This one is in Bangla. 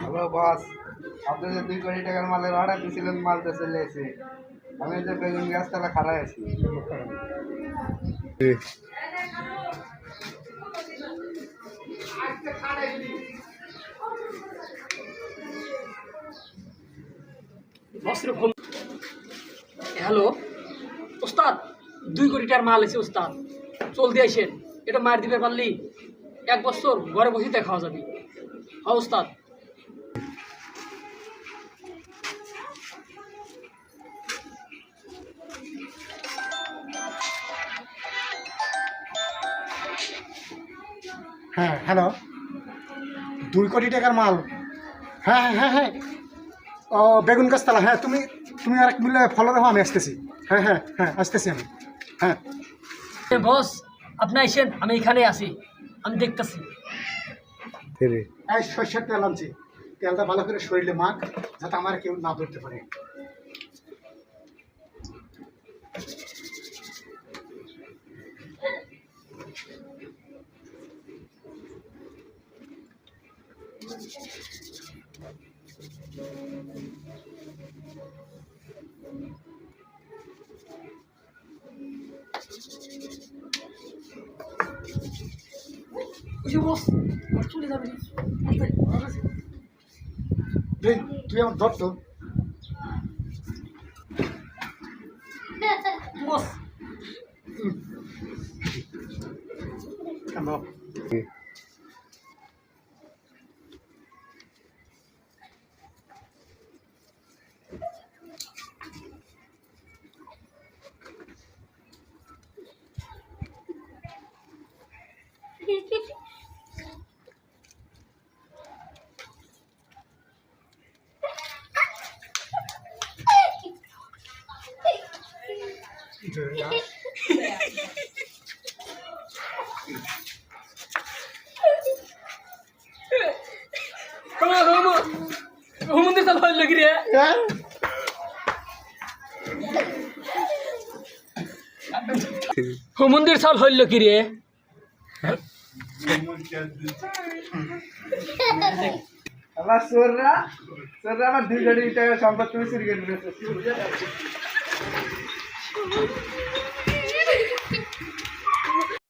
হ্যালো বস, আপনি যে 2 কোটি টাকার মালের অর্ডার দিয়েছিলেন, মাল তো চলে এসেছে। আমি যে বেগুন গাছতলা খাড়াই আছি। হ্যালো ওস্তাদ, 2 কোটি টাকার মাল আছে ওস্তাদ, চলতে আইসেন। এটা মার দিতে পারলি 1 বছর ঘরে বসে খাওয়া যাবে। হ্যাঁ ওস্তাদ। হ্যাঁ হ্যালো, 2 কোটি টাকার মাল। হ্যাঁ হ্যাঁ হ্যাঁ হ্যাঁ, ও বেগুন গাছতলা। হ্যাঁ, তুমি তুমি আর এক মিলে ফলো রাখো, আমি আসতেছি। হ্যাঁ হ্যাঁ হ্যাঁ, আসতেছি আমি। হ্যাঁ বস আপনি আইসেন, আমি এখানে আছি, আমি দেখতেছি। এই সর্ষের তেল আনছি, তেলটা ভালো করে শরীরে মাখ, যাতে আমার কেউ না ধরতে পারে। বস চলে যাবে। তুই আমার ধর তো। বস মন্দির চাল হইল কি রে? মন্দির চাল হইল কি রে? আমার চোররা আমার 2 কোটি টাকার সম্পদ তুমি চুরি করে নিয়েছো।